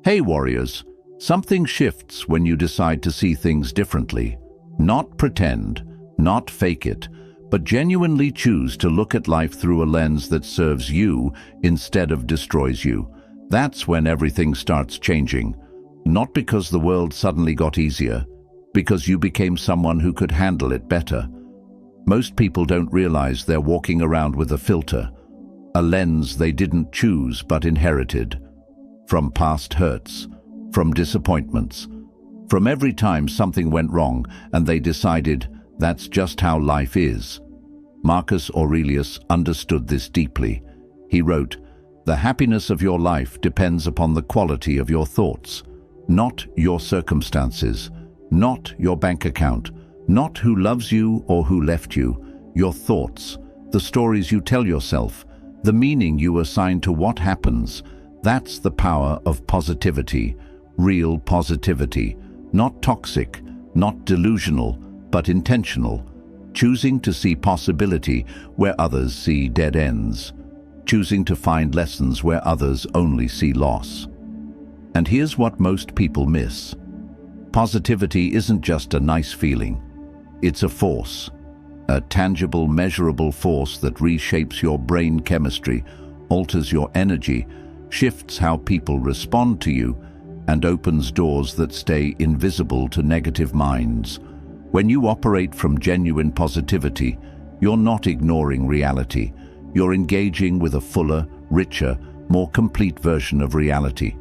Hey warriors, something shifts when you decide to see things differently. Not pretend, not fake it, but genuinely choose to look at life through a lens that serves you instead of destroys you. That's when everything starts changing. Not because the world suddenly got easier, because you became someone who could handle it better. Most people don't realize they're walking around with a filter, a lens they didn't choose but inherited. From past hurts, from disappointments, from every time something went wrong and they decided that's just how life is. Marcus Aurelius understood this deeply. He wrote, "The happiness of your life depends upon the quality of your thoughts, not your circumstances, not your bank account, not who loves you or who left you. Your thoughts, the stories you tell yourself, the meaning you assign to what happens. That's the power of positivity, real positivity, not toxic, not delusional, but intentional, choosing to see possibility where others see dead ends, choosing to find lessons where others only see loss." And here's what most people miss. Positivity isn't just a nice feeling. It's a force, a tangible, measurable force that reshapes your brain chemistry, alters your energy, shifts how people respond to you, and opens doors that stay invisible to negative minds. When you operate from genuine positivity, you're not ignoring reality. You're engaging with a fuller, richer, more complete version of reality.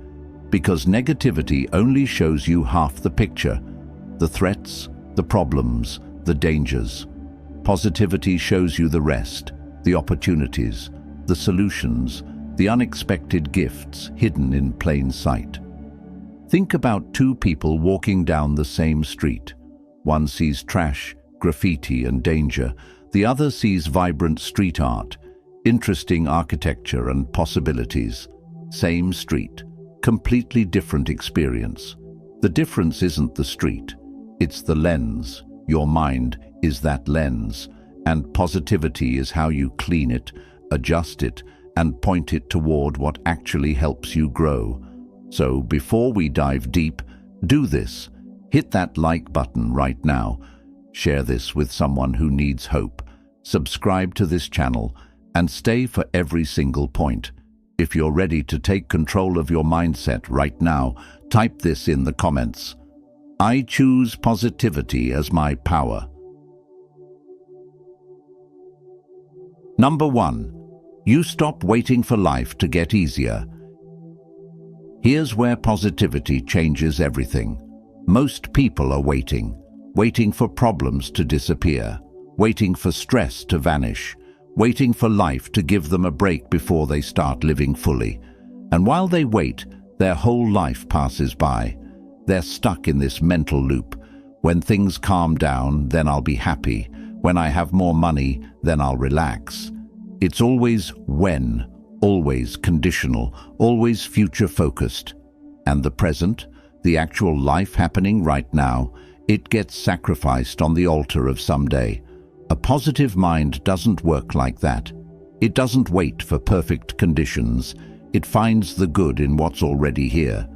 Because negativity only shows you half the picture, the threats, the problems, the dangers. Positivity shows you the rest, the opportunities, the solutions, the unexpected gifts hidden in plain sight. Think about two people walking down the same street. One sees trash, graffiti, and danger. The other sees vibrant street art, interesting architecture and possibilities. Same street, completely different experience. The difference isn't the street, it's the lens. Your mind is that lens, and positivity is how you clean it, adjust it, and point it toward what actually helps you grow. So before we dive deep, do this. Hit that like button right now. Share this with someone who needs hope. Subscribe to this channel and stay for every single point. If you're ready to take control of your mindset right now, type this in the comments. I choose positivity as my power. Number 1. You stop waiting for life to get easier. Here's where positivity changes everything. Most people are waiting for problems to disappear, waiting for stress to vanish, waiting for life to give them a break before they start living fully. And while they wait, their whole life passes by. They're stuck in this mental loop. When things calm down, then I'll be happy. When I have more money, then I'll relax. It's always when, always conditional, always future-focused. And the present, the actual life happening right now, it gets sacrificed on the altar of someday. A positive mind doesn't work like that. It doesn't wait for perfect conditions. It finds the good in what's already here.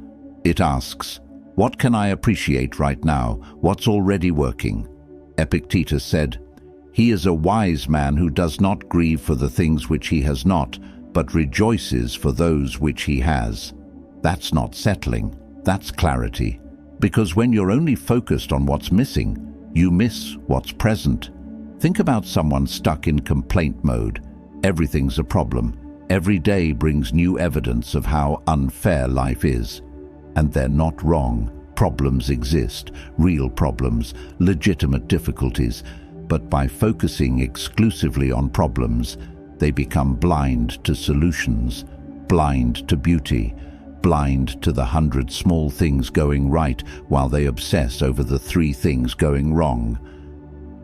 It asks, what can I appreciate right now? What's already working? Epictetus said, "He is a wise man who does not grieve for the things which he has not, but rejoices for those which he has." That's not settling, that's clarity. Because when you're only focused on what's missing, you miss what's present. Think about someone stuck in complaint mode. Everything's a problem. Every day brings new evidence of how unfair life is. And they're not wrong. Problems exist, real problems, legitimate difficulties. But by focusing exclusively on problems, they become blind to solutions, blind to beauty, blind to the 100 small things going right while they obsess over the 3 things going wrong.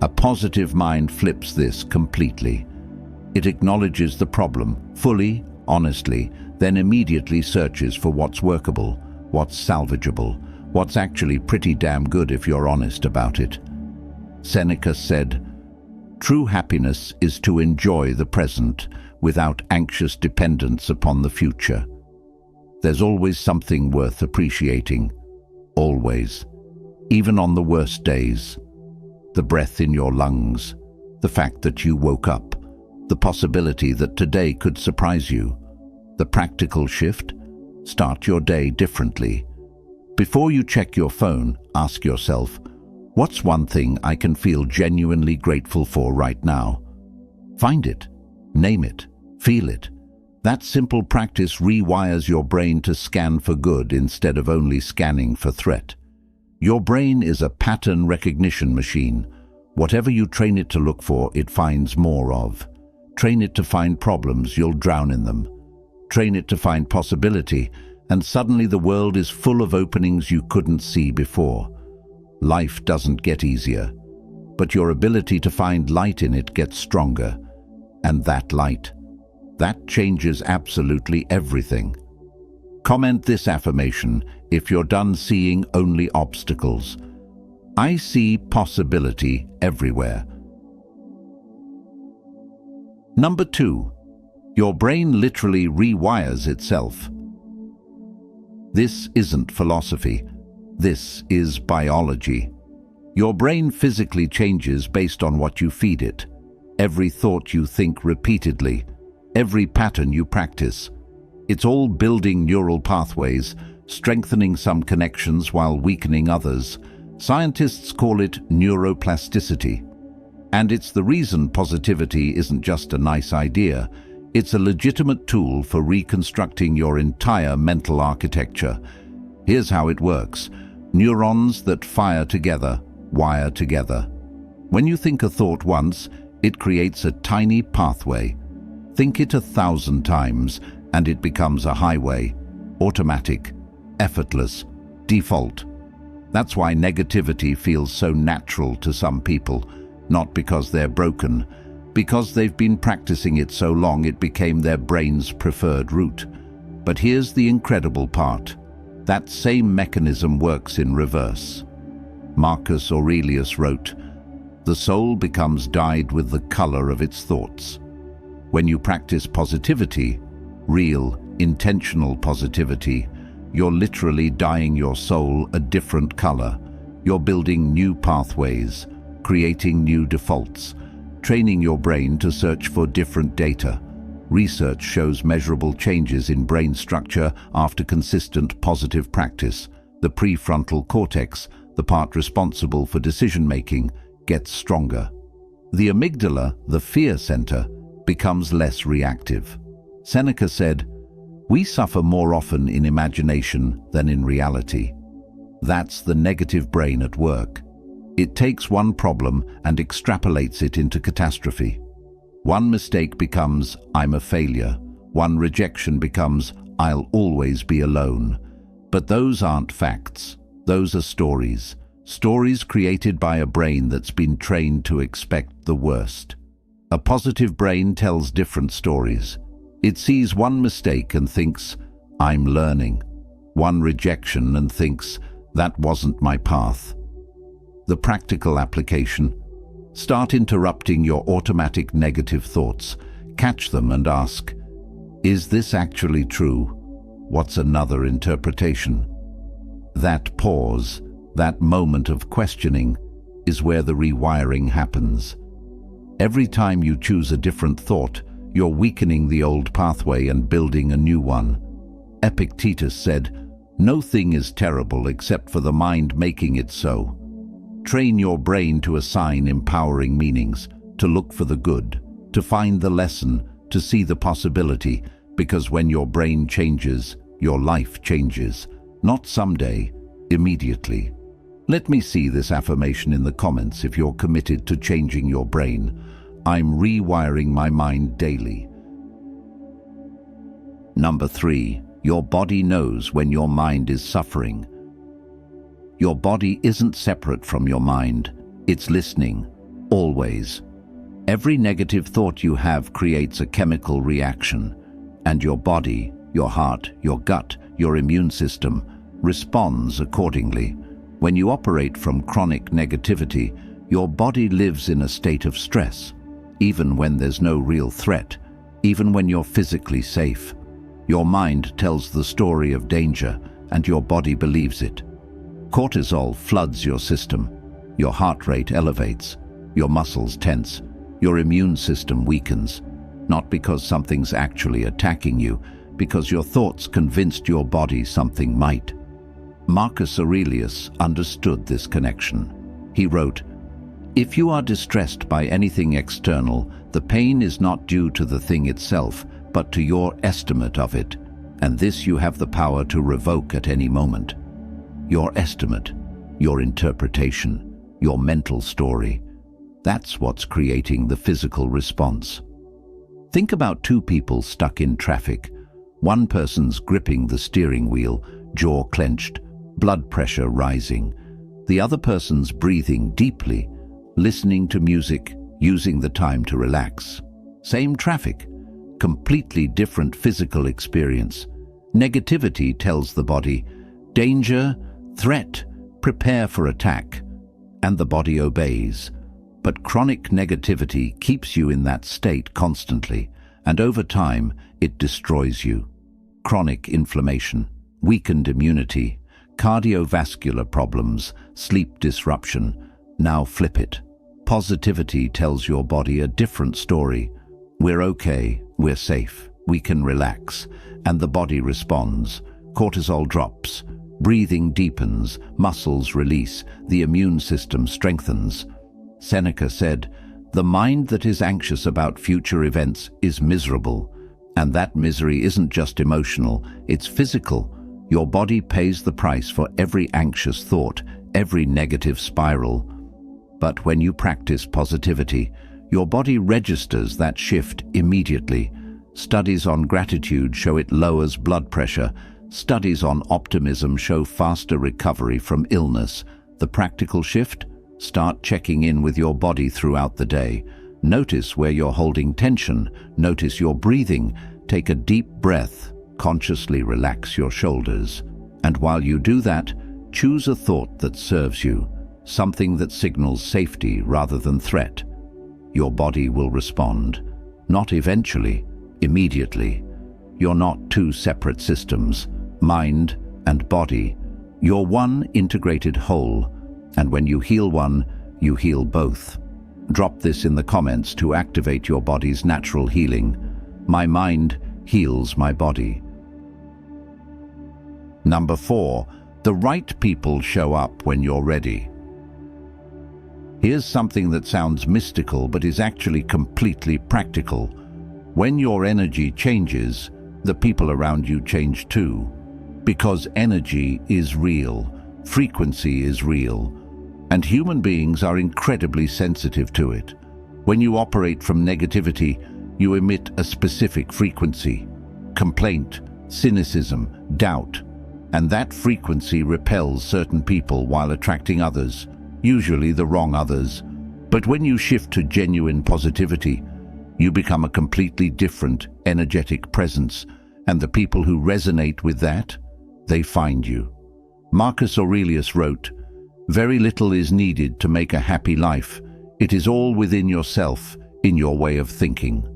A positive mind flips this completely. It acknowledges the problem fully, honestly, then immediately searches for what's workable, what's salvageable, what's actually pretty damn good if you're honest about it. Seneca said, "True happiness is to enjoy the present without anxious dependence upon the future." There's always something worth appreciating. Always. Even on the worst days. The breath in your lungs. The fact that you woke up. The possibility that today could surprise you. The practical shift? Start your day differently. Before you check your phone, ask yourself, what's one thing I can feel genuinely grateful for right now? Find it. Name it. Feel it. That simple practice rewires your brain to scan for good instead of only scanning for threat. Your brain is a pattern recognition machine. Whatever you train it to look for, it finds more of. Train it to find problems, you'll drown in them. Train it to find possibility, and suddenly the world is full of openings you couldn't see before. Life doesn't get easier, but your ability to find light in it gets stronger. And that light, that changes absolutely everything. Comment this affirmation if you're done seeing only obstacles. I see possibility everywhere. Number 2. Your brain literally rewires itself. This isn't philosophy. This is biology. Your brain physically changes based on what you feed it. Every thought you think repeatedly, every pattern you practice. It's all building neural pathways, strengthening some connections while weakening others. Scientists call it neuroplasticity. And it's the reason positivity isn't just a nice idea. It's a legitimate tool for reconstructing your entire mental architecture. Here's how it works. Neurons that fire together, wire together. When you think a thought once, it creates a tiny pathway. Think it 1,000 times, and it becomes a highway. Automatic, effortless, default. That's why negativity feels so natural to some people. Not because they're broken, because they've been practicing it so long it became their brain's preferred route. But here's the incredible part. That same mechanism works in reverse. Marcus Aurelius wrote, "The soul becomes dyed with the color of its thoughts." When you practice positivity, real, intentional positivity, you're literally dyeing your soul a different color. You're building new pathways, creating new defaults, training your brain to search for different data. Research shows measurable changes in brain structure after consistent positive practice. The prefrontal cortex, the part responsible for decision-making, gets stronger. The amygdala, the fear center, becomes less reactive. Seneca said, "We suffer more often in imagination than in reality." That's the negative brain at work. It takes one problem and extrapolates it into catastrophe. One mistake becomes, "I'm a failure." One rejection becomes, "I'll always be alone." But those aren't facts. Those are stories. Stories created by a brain that's been trained to expect the worst. A positive brain tells different stories. It sees one mistake and thinks, "I'm learning." One rejection and thinks, "That wasn't my path." The practical application: start interrupting your automatic negative thoughts. Catch them and ask, "Is this actually true? What's another interpretation?" That pause, that moment of questioning, is where the rewiring happens. Every time you choose a different thought, you're weakening the old pathway and building a new one. Epictetus said, "No thing is terrible except for the mind making it so." Train your brain to assign empowering meanings, to look for the good, to find the lesson, to see the possibility, because when your brain changes, your life changes. Not someday, immediately. Let me see this affirmation in the comments if you're committed to changing your brain. I'm rewiring my mind daily. Number 3. Your body knows when your mind is suffering. Your body isn't separate from your mind. It's listening, always. Every negative thought you have creates a chemical reaction, and your body, your heart, your gut, your immune system responds accordingly. When you operate from chronic negativity, your body lives in a state of stress, even when there's no real threat, even when you're physically safe. Your mind tells the story of danger, and your body believes it. Cortisol floods your system. Your heart rate elevates. Your muscles tense. Your immune system weakens. Not because something's actually attacking you, because your thoughts convinced your body something might. Marcus Aurelius understood this connection. He wrote, "If you are distressed by anything external, the pain is not due to the thing itself, but to your estimate of it, and this you have the power to revoke at any moment." Your estimate, your interpretation, your mental story, that's what's creating the physical response. Think about two people stuck in traffic. One person's gripping the steering wheel, jaw clenched, blood pressure rising. The other person's breathing deeply, listening to music, using the time to relax. Same traffic, completely different physical experience. Negativity tells the body, danger, threat, prepare for attack, and the body obeys. But chronic negativity keeps you in that state constantly, and over time, it destroys you. Chronic inflammation, weakened immunity, cardiovascular problems, sleep disruption. Now flip it. Positivity tells your body a different story. We're okay, we're safe, we can relax, and the body responds. Cortisol drops, breathing deepens, muscles release, the immune system strengthens. Seneca said, "The mind that is anxious about future events is miserable." And that misery isn't just emotional, it's physical. Your body pays the price for every anxious thought, every negative spiral. But when you practice positivity, your body registers that shift immediately. Studies on gratitude show it lowers blood pressure. Studies on optimism show faster recovery from illness. The practical shift? Start checking in with your body throughout the day. Notice where you're holding tension. Notice your breathing. Take a deep breath. Consciously relax your shoulders. And while you do that, choose a thought that serves you, something that signals safety rather than threat. Your body will respond. Not eventually, immediately. You're not two separate systems, mind and body. You're one integrated whole, and when you heal one, you heal both. Drop this in the comments to activate your body's natural healing. My mind heals my body. Number 4, the right people show up when you're ready. Here's something that sounds mystical but is actually completely practical. When your energy changes, the people around you change too. Because energy is real, frequency is real, and human beings are incredibly sensitive to it. When you operate from negativity, you emit a specific frequency: complaint, cynicism, doubt, and that frequency repels certain people while attracting others, usually the wrong others. But when you shift to genuine positivity, you become a completely different, energetic presence, and the people who resonate with that, they find you. Marcus Aurelius wrote, "Very little is needed to make a happy life. It is all within yourself, in your way of thinking."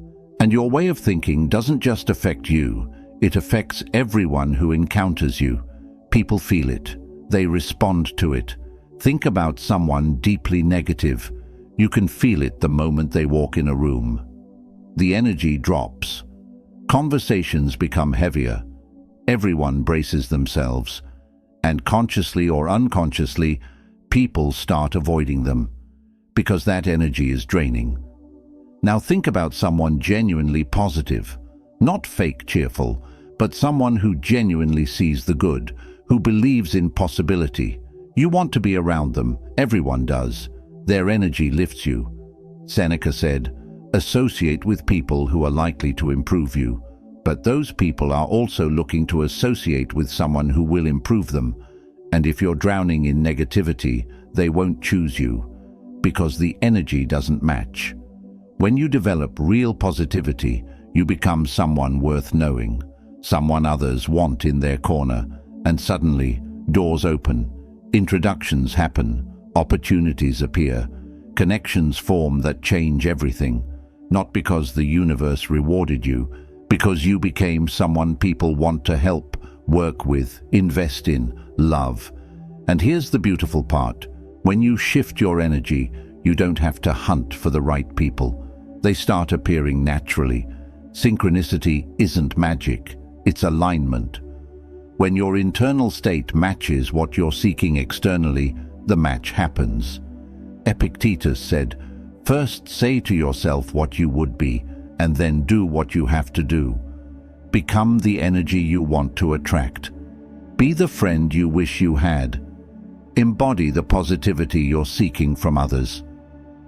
And your way of thinking doesn't just affect you, it affects everyone who encounters you. People feel it. They respond to it. Think about someone deeply negative. You can feel it the moment they walk in a room. The energy drops. Conversations become heavier. Everyone braces themselves. And consciously or unconsciously, people start avoiding them, because that energy is draining. Now think about someone genuinely positive, not fake cheerful, but someone who genuinely sees the good, who believes in possibility. You want to be around them, everyone does. Their energy lifts you. Seneca said, "Associate with people who are likely to improve you." But those people are also looking to associate with someone who will improve them. And if you're drowning in negativity, they won't choose you, because the energy doesn't match. When you develop real positivity, you become someone worth knowing, someone others want in their corner, and suddenly, doors open, introductions happen, opportunities appear, connections form that change everything, not because the universe rewarded you, because you became someone people want to help, work with, invest in, love. And here's the beautiful part. When you shift your energy, you don't have to hunt for the right people. They start appearing naturally. Synchronicity isn't magic, it's alignment. When your internal state matches what you're seeking externally, the match happens. Epictetus said, "First say to yourself what you would be, and then do what you have to do. Become the energy you want to attract. Be the friend you wish you had. Embody the positivity you're seeking from others.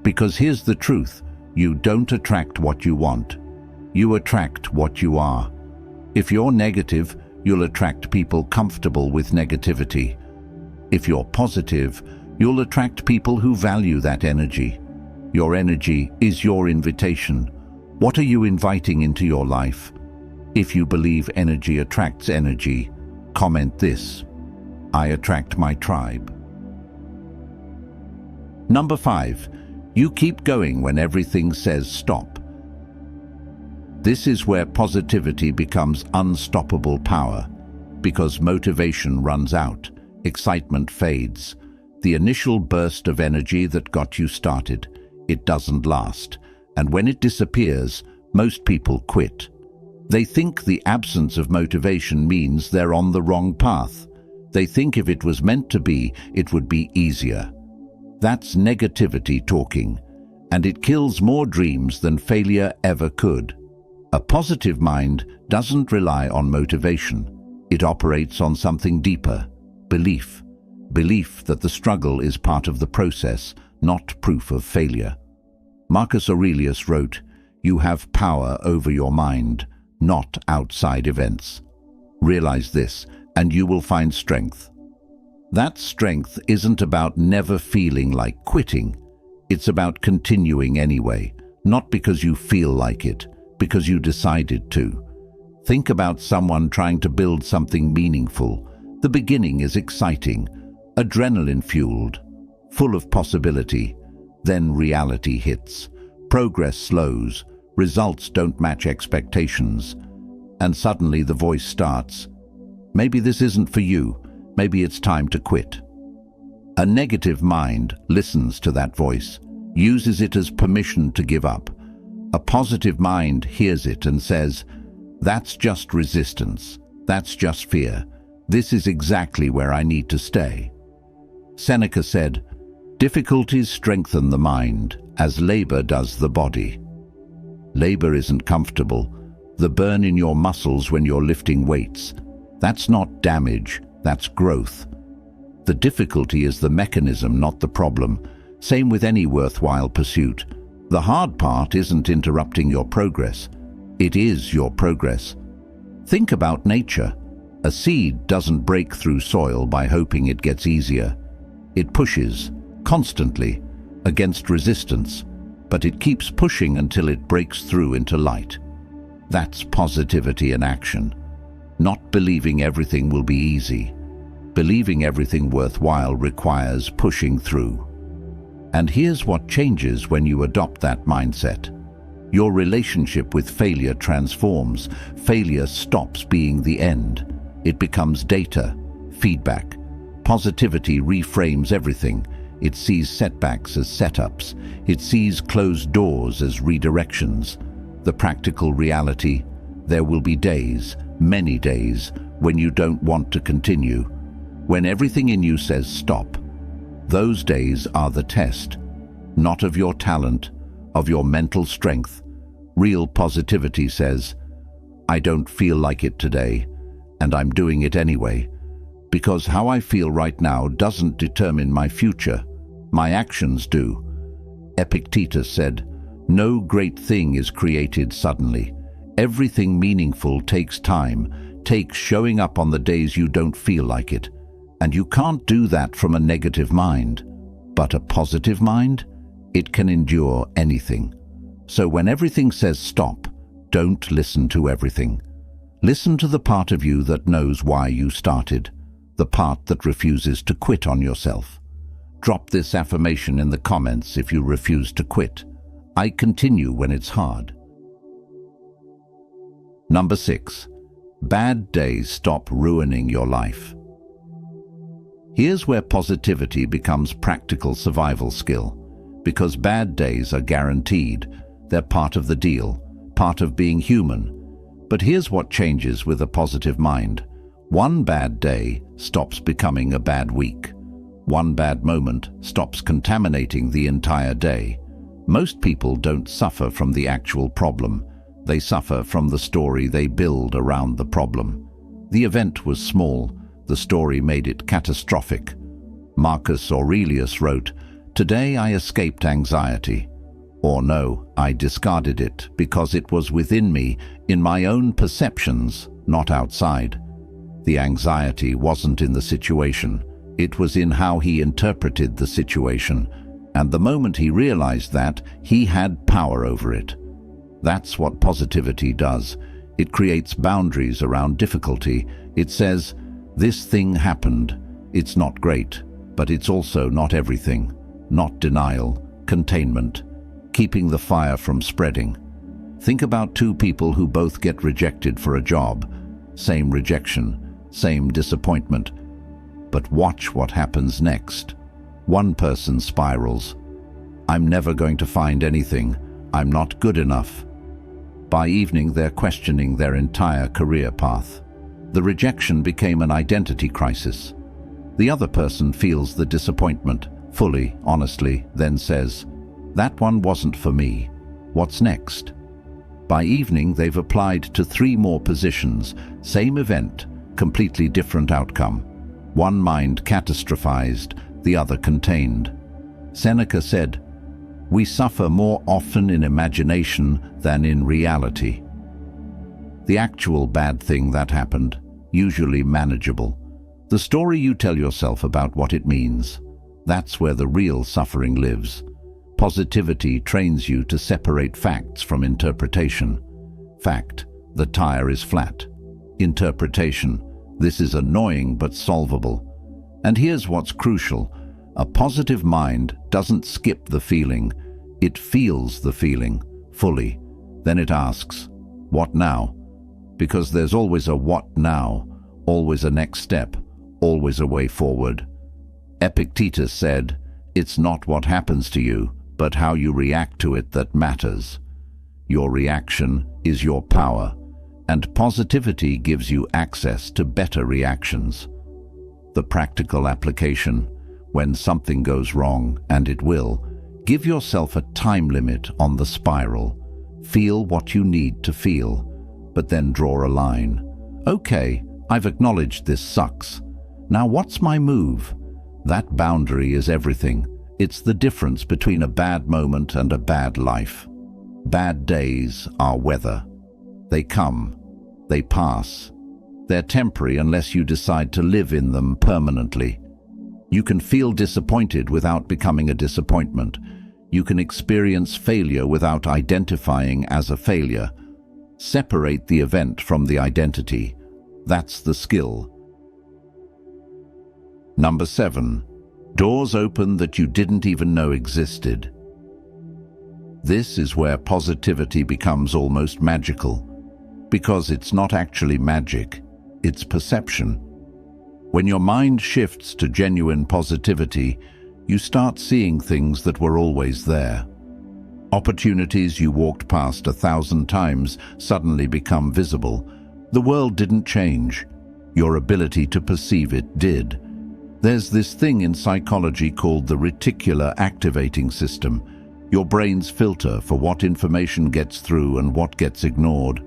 Because here's the truth, you don't attract what you want. You attract what you are. If you're negative, you'll attract people comfortable with negativity. If you're positive, you'll attract people who value that energy. Your energy is your invitation. What are you inviting into your life? If you believe energy attracts energy, comment this: I attract my tribe. Number 5. You keep going when everything says stop. This is where positivity becomes unstoppable power, because motivation runs out, excitement fades. The initial burst of energy that got you started, it doesn't last, and when it disappears, most people quit. They think the absence of motivation means they're on the wrong path. They think if it was meant to be, it would be easier. That's negativity talking, and it kills more dreams than failure ever could. A positive mind doesn't rely on motivation. It operates on something deeper: belief. Belief that the struggle is part of the process, not proof of failure. Marcus Aurelius wrote, "You have power over your mind, not outside events." Realize this, and you will find strength. That strength isn't about never feeling like quitting. It's about continuing anyway, not because you feel like it, because you decided to. Think about someone trying to build something meaningful. The beginning is exciting, adrenaline-fueled, full of possibility. Then reality hits. Progress slows. Results don't match expectations. And suddenly the voice starts. Maybe this isn't for you. Maybe it's time to quit. A negative mind listens to that voice, uses it as permission to give up. A positive mind hears it and says, "That's just resistance. That's just fear. This is exactly where I need to stay." Seneca said, "Difficulties strengthen the mind, as labor does the body." Labor isn't comfortable. The burn in your muscles when you're lifting weights, that's not damage, that's growth. The difficulty is the mechanism, not the problem. Same with any worthwhile pursuit. The hard part isn't interrupting your progress. It is your progress. Think about nature. A seed doesn't break through soil by hoping it gets easier. It pushes, constantly, against resistance, but it keeps pushing until it breaks through into light. That's positivity in action. Not believing everything will be easy. Believing everything worthwhile requires pushing through. And here's what changes when you adopt that mindset. Your relationship with failure transforms. Failure stops being the end. It becomes data, feedback. Positivity reframes everything. It sees setbacks as setups. It sees closed doors as redirections. The practical reality: there will be days, many days, when you don't want to continue. When everything in you says stop. Those days are the test, not of your talent, of your mental strength. Real positivity says, "I don't feel like it today, and I'm doing it anyway, because how I feel right now doesn't determine my future. My actions do." Epictetus said, "No great thing is created suddenly. Everything meaningful takes time, takes showing up on the days you don't feel like it. And you can't do that from a negative mind. But a positive mind? It can endure anything. So when everything says stop, don't listen to everything. Listen to the part of you that knows why you started, the part that refuses to quit on yourself. Drop this affirmation in the comments if you refuse to quit. I continue when it's hard. Number 6. Bad days stop ruining your life. Here's where positivity becomes practical survival skill. Because bad days are guaranteed. They're part of the deal, part of being human. But here's what changes with a positive mind. One bad day stops becoming a bad week. One bad moment stops contaminating the entire day. Most people don't suffer from the actual problem. They suffer from the story they build around the problem. The event was small. The story made it catastrophic. Marcus Aurelius wrote, "Today I escaped anxiety." Or no, I discarded it because it was within me, in my own perceptions, not outside. The anxiety wasn't in the situation. It was in how he interpreted the situation. And the moment he realized that, he had power over it. That's what positivity does. It creates boundaries around difficulty. It says, this thing happened. It's not great, but it's also not everything. Not denial, containment, keeping the fire from spreading. Think about two people who both get rejected for a job. Same rejection, same disappointment. But watch what happens next. One person spirals. I'm never going to find anything. I'm not good enough. By evening, they're questioning their entire career path. The rejection became an identity crisis. The other person feels the disappointment, fully, honestly, then says, that one wasn't for me. What's next? By evening, they've applied to 3 more positions. Same event, completely different outcome. One mind catastrophized, the other contained. Seneca said, "We suffer more often in imagination than in reality." The actual bad thing that happened, usually manageable. The story you tell yourself about what it means, that's where the real suffering lives. Positivity trains you to separate facts from interpretation. Fact, the tire is flat. Interpretation, this is annoying but solvable. And here's what's crucial. A positive mind doesn't skip the feeling. It feels the feeling fully. Then it asks, what now? Because there's always a what now, always a next step, always a way forward. Epictetus said, it's not what happens to you, but how you react to it that matters. Your reaction is your power, and positivity gives you access to better reactions. The practical application: when something goes wrong, and it will, give yourself a time limit on the spiral. Feel what you need to feel, but then draw a line. Okay, I've acknowledged this sucks. Now what's my move? That boundary is everything. It's the difference between a bad moment and a bad life. Bad days are weather. They come, they pass. They're temporary unless you decide to live in them permanently. You can feel disappointed without becoming a disappointment. You can experience failure without identifying as a failure. Separate the event from the identity. That's the skill. Number 7. Doors open that you didn't even know existed. This is where positivity becomes almost magical. Because it's not actually magic, it's perception. When your mind shifts to genuine positivity, you start seeing things that were always there. Opportunities you walked past 1,000 times suddenly become visible. The world didn't change. Your ability to perceive it did. There's this thing in psychology called the reticular activating system, your brain's filter for what information gets through and what gets ignored.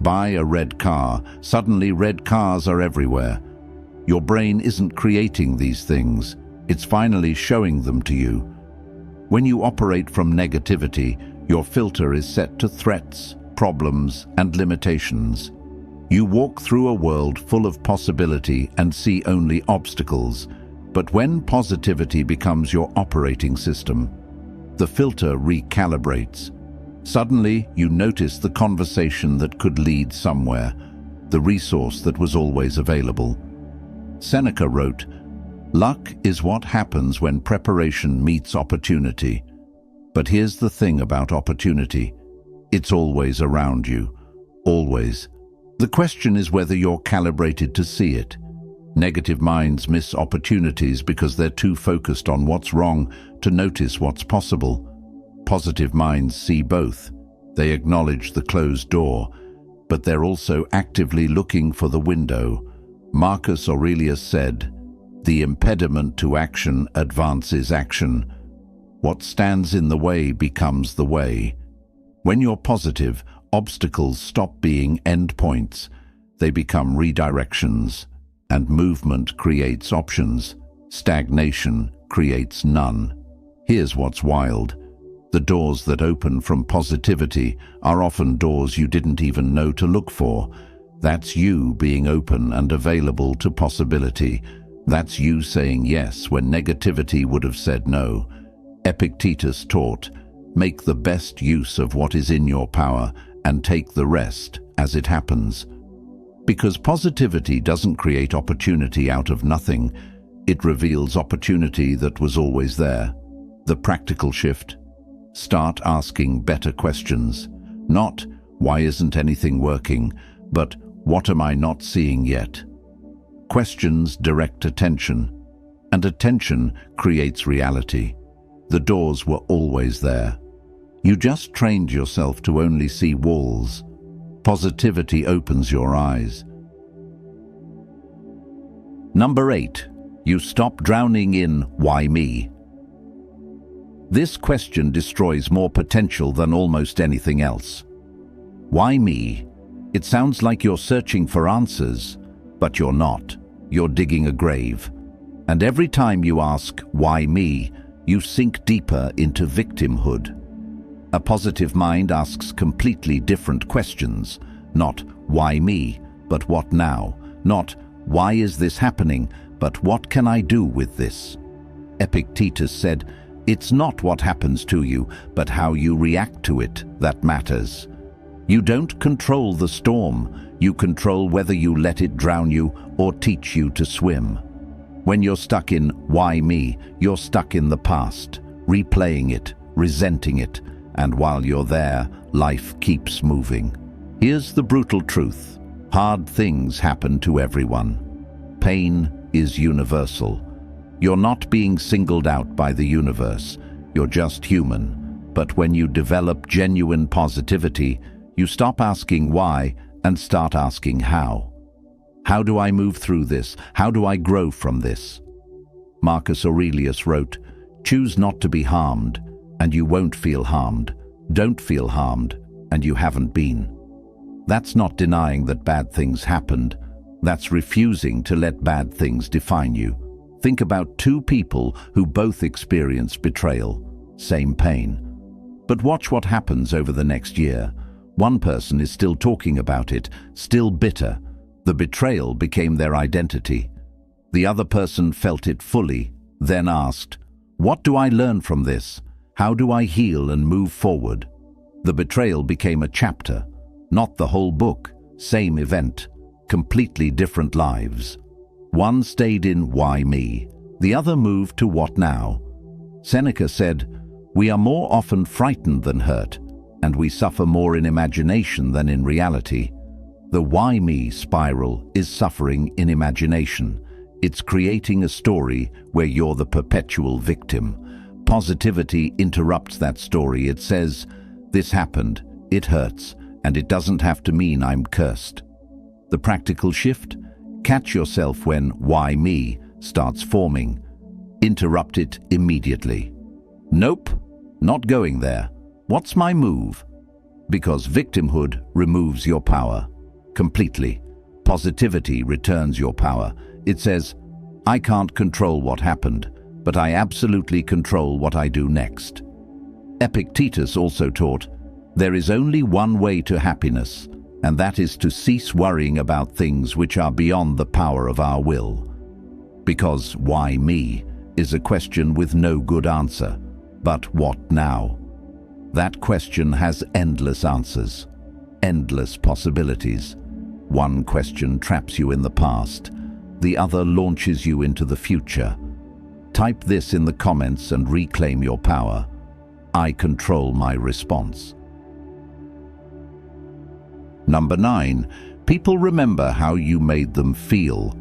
Buy a red car, suddenly red cars are everywhere. Your brain isn't creating these things, it's finally showing them to you. When you operate from negativity, your filter is set to threats, problems, and limitations. You walk through a world full of possibility and see only obstacles. But when positivity becomes your operating system, the filter recalibrates. Suddenly, you notice the conversation that could lead somewhere, the resource that was always available. Seneca wrote, "Luck is what happens when preparation meets opportunity." But here's the thing about opportunity. It's always around you. always. The question is whether you're calibrated to see it. Negative minds miss opportunities because they're too focused on what's wrong to notice what's possible. Positive minds see both. They acknowledge the closed door, but they're also actively looking for the window. Marcus Aurelius said, "The impediment to action advances action. What stands in the way becomes the way." When you're positive, obstacles stop being endpoints. They become redirections, and movement creates options. Stagnation creates none. Here's what's wild. The doors that open from positivity are often doors you didn't even know to look for. That's you being open and available to possibility. That's you saying yes when negativity would have said no. Epictetus taught, "Make the best use of what is in your power and take the rest as it happens." Because positivity doesn't create opportunity out of nothing. It reveals opportunity that was always there. The practical shift. Start asking better questions. Not, "Why isn't anything working?" but, "What am I not seeing yet?" Questions direct attention, and attention creates reality. The doors were always there. You just trained yourself to only see walls. Positivity opens your eyes. Number 8. You stop drowning in "Why me?" This question destroys more potential than almost anything else. Why me? It sounds like you're searching for answers, but you're not. You're digging a grave. And every time you ask, "Why me?" you sink deeper into victimhood. A positive mind asks completely different questions. Not, "Why me?" but "What now?" Not, "Why is this happening?" but "What can I do with this?" Epictetus said, "It's not what happens to you, but how you react to it that matters." You don't control the storm. You control whether you let it drown you or teach you to swim. When you're stuck in "Why me?" you're stuck in the past, replaying it, resenting it, and while you're there, life keeps moving. Here's the brutal truth. Hard things happen to everyone. Pain is universal. You're not being singled out by the universe. You're just human. But when you develop genuine positivity, you stop asking why and start asking how. How do I move through this? How do I grow from this? Marcus Aurelius wrote, "Choose not to be harmed, and you won't feel harmed. Don't feel harmed, and you haven't been." That's not denying that bad things happened. That's refusing to let bad things define you. Think about two people who both experience betrayal, same pain. But watch what happens over the next year. One person is still talking about it, still bitter. The betrayal became their identity. The other person felt it fully, then asked, "What do I learn from this? How do I heal and move forward?" The betrayal became a chapter, not the whole book. Same event, completely different lives. One stayed in "Why me?" The other moved to "What now?" Seneca said, "We are more often frightened than hurt, and we suffer more in imagination than in reality." The "why me" spiral is suffering in imagination. It's creating a story where you're the perpetual victim. Positivity interrupts that story. It says, "This happened, it hurts, and it doesn't have to mean I'm cursed." The practical shift? Catch yourself when "why me" starts forming. Interrupt it immediately. Nope, not going there. What's my move? Because victimhood removes your power completely. Positivity returns your power. It says, "I can't control what happened, but I absolutely control what I do next." Epictetus also taught, "There is only one way to happiness, and that is to cease worrying about things which are beyond the power of our will." Because "why me?" is a question with no good answer. But what now? That question has endless answers, endless possibilities. One question traps you in the past, the other launches you into the future. Type this in the comments and reclaim your power. I control my response. Number 9. People remember how you made them feel.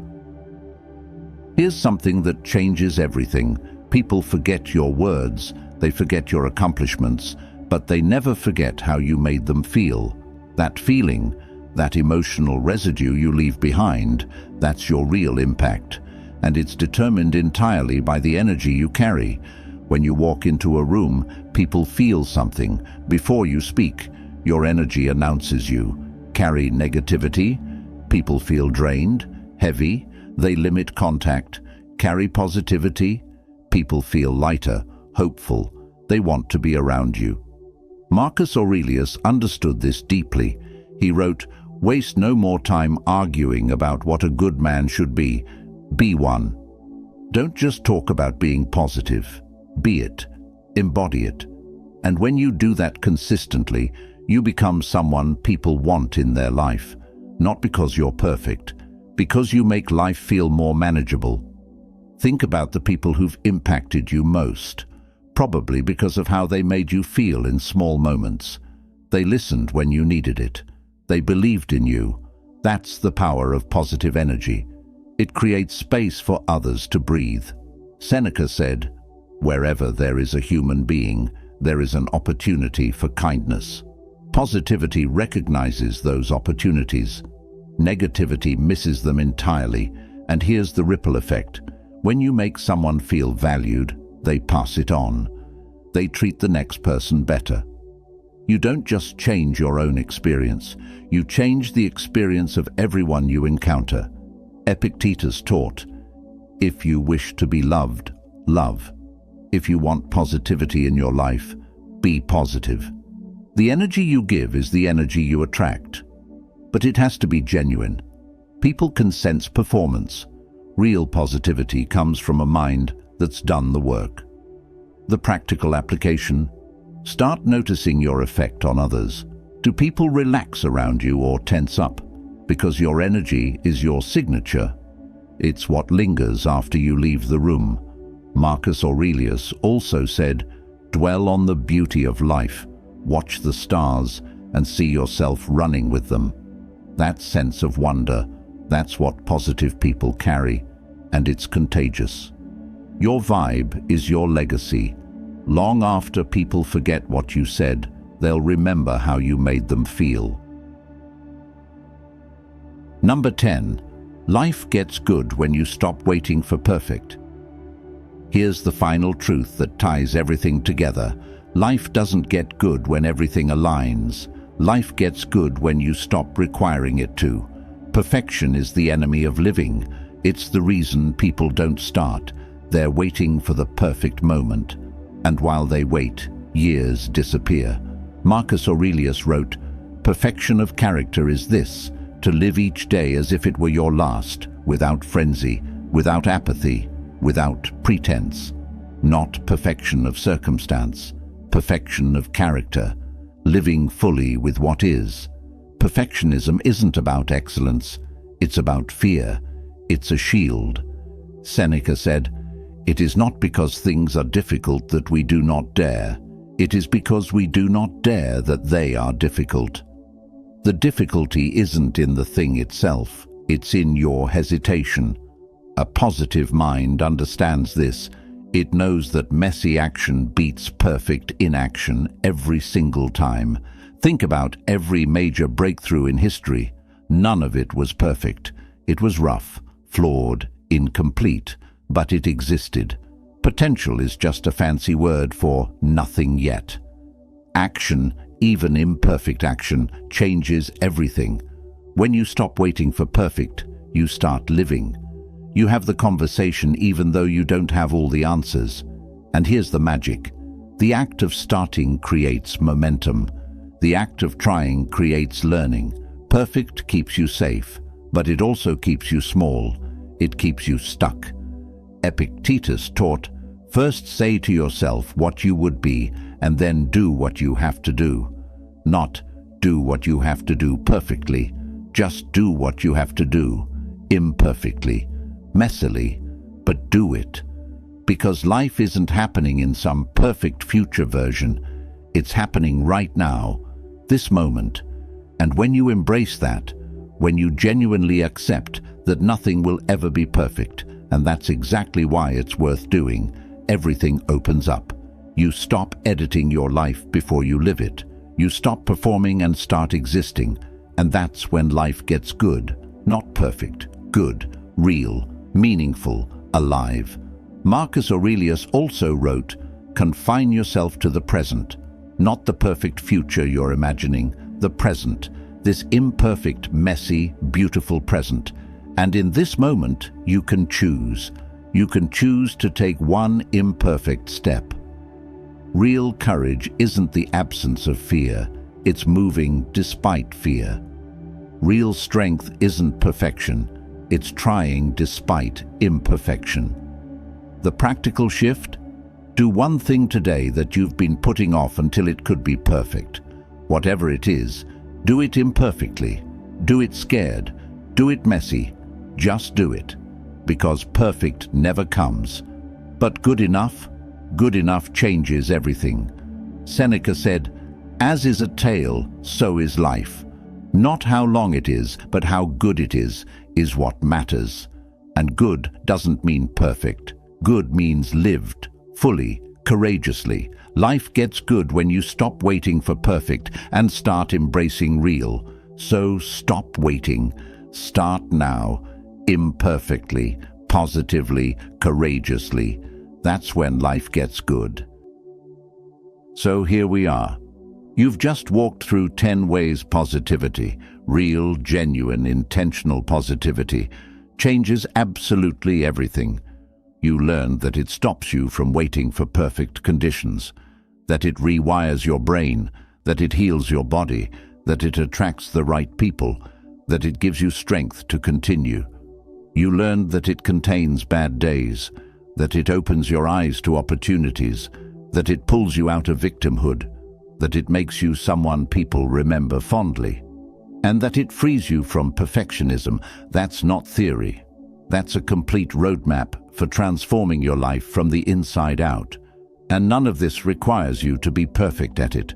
Here's something that changes everything. People forget your words, they forget your accomplishments, but they never forget how you made them feel. That feeling, that emotional residue you leave behind, that's your real impact. And it's determined entirely by the energy you carry. When you walk into a room, people feel something. Before you speak, your energy announces you. Carry negativity, people feel drained, heavy, they limit contact. Carry positivity, people feel lighter, hopeful, they want to be around you. Marcus Aurelius understood this deeply. He wrote, "Waste no more time arguing about what a good man should be. Be one." Don't just talk about being positive. Be it. Embody it. And when you do that consistently, you become someone people want in their life. Not because you're perfect, because you make life feel more manageable. Think about the people who've impacted you most, probably because of how they made you feel in small moments. They listened when you needed it. They believed in you. That's the power of positive energy. It creates space for others to breathe. Seneca said, "Wherever there is a human being, there is an opportunity for kindness." Positivity recognizes those opportunities. Negativity misses them entirely, and here's the ripple effect. When you make someone feel valued, they pass it on. They treat the next person better. You don't just change your own experience, you change the experience of everyone you encounter. Epictetus taught, "If you wish to be loved, love. If you want positivity in your life, be positive." The energy you give is the energy you attract. But it has to be genuine. People can sense performance. Real positivity comes from a mind that's done the work. The practical application: start noticing your effect on others. Do people relax around you or tense up? Because your energy is your signature. It's what lingers after you leave the room. Marcus Aurelius also said, "Dwell on the beauty of life, watch the stars, and see yourself running with them." That sense of wonder, that's what positive people carry, and it's contagious. Your vibe is your legacy. Long after people forget what you said, they'll remember how you made them feel. Number 10. Life gets good when you stop waiting for perfect. Here's the final truth that ties everything together. Life doesn't get good when everything aligns. Life gets good when you stop requiring it to. Perfection is the enemy of living. It's the reason people don't start. They're waiting for the perfect moment. And while they wait, years disappear. Marcus Aurelius wrote, "Perfection of character is this, to live each day as if it were your last, without frenzy, without apathy, without pretense." Not perfection of circumstance, perfection of character, living fully with what is. Perfectionism isn't about excellence, it's about fear. It's a shield. Seneca said, "It is not because things are difficult that we do not dare. It is because we do not dare that they are difficult." The difficulty isn't in the thing itself, it's in your hesitation. A positive mind understands this. It knows that messy action beats perfect inaction every single time. Think about every major breakthrough in history. None of it was perfect. It was rough, flawed, incomplete, but it existed. Potential is just a fancy word for nothing yet. Action, even imperfect action, changes everything. When you stop waiting for perfect, you start living. You have the conversation even though you don't have all the answers. And here's the magic. The act of starting creates momentum. The act of trying creates learning. Perfect keeps you safe, but it also keeps you small. It keeps you stuck. Epictetus taught, "First say to yourself what you would be, and then do what you have to do." Not do what you have to do perfectly, just do what you have to do, imperfectly, messily, but do it. Because life isn't happening in some perfect future version. It's happening right now, this moment. And when you embrace that, when you genuinely accept that nothing will ever be perfect, and that's exactly why it's worth doing, everything opens up. You stop editing your life before you live it. You stop performing and start existing, and that's when life gets good. Not perfect, good, real, meaningful, alive. Marcus Aurelius also wrote, "Confine yourself to the present, not the perfect future you're imagining, the present, this imperfect, messy, beautiful present. And in this moment, you can choose. You can choose to take one imperfect step." Real courage isn't the absence of fear, it's moving despite fear. Real strength isn't perfection, it's trying despite imperfection. The practical shift? Do one thing today that you've been putting off until it could be perfect. Whatever it is, do it imperfectly. Do it scared. Do it messy. Just do it. Because perfect never comes. But good enough changes everything. Seneca said, "As is a tale, so is life. Not how long it is, but how good it is what matters." And good doesn't mean perfect. Good means lived, fully, courageously. Life gets good when you stop waiting for perfect and start embracing real. So stop waiting. Start now, imperfectly, positively, courageously. That's when life gets good. So here we are. You've just walked through 10 ways positivity, real, genuine, intentional positivity, changes absolutely everything. You learned that it stops you from waiting for perfect conditions, that it rewires your brain, that it heals your body, that it attracts the right people, that it gives you strength to continue. You learned that it contains bad days, that it opens your eyes to opportunities, that it pulls you out of victimhood, that it makes you someone people remember fondly, and that it frees you from perfectionism. That's not theory. That's a complete roadmap for transforming your life from the inside out. And none of this requires you to be perfect at it.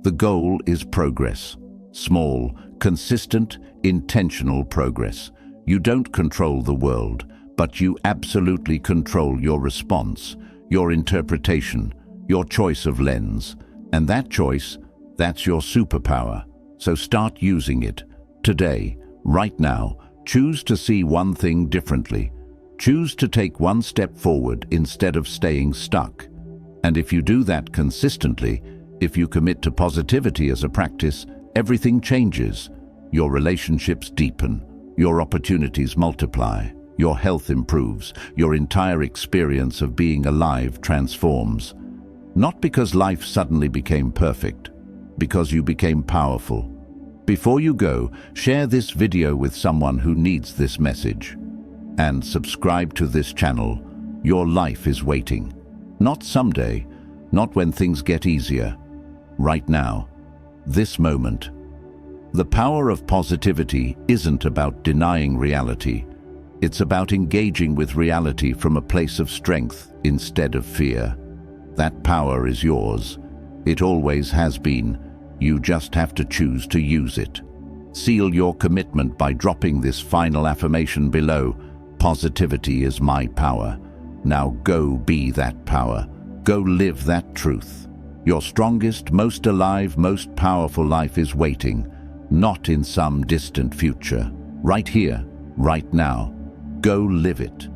The goal is progress. Small, consistent, intentional progress. You don't control the world, but you absolutely control your response, your interpretation, your choice of lens. And that choice, that's your superpower. So start using it. Today, right now, choose to see one thing differently. Choose to take one step forward instead of staying stuck. And if you do that consistently, if you commit to positivity as a practice, everything changes. Your relationships deepen, your opportunities multiply, your health improves, your entire experience of being alive transforms. Not because life suddenly became perfect, because you became powerful. Before you go, share this video with someone who needs this message. And subscribe to this channel. Your life is waiting. Not someday, not when things get easier. Right now, this moment. The power of positivity isn't about denying reality. It's about engaging with reality from a place of strength instead of fear. That power is yours. It always has been. You just have to choose to use it. Seal your commitment by dropping this final affirmation below. Positivity is my power. Now go be that power. Go live that truth. Your strongest, most alive, most powerful life is waiting, not in some distant future. Right here, right now. Go live it.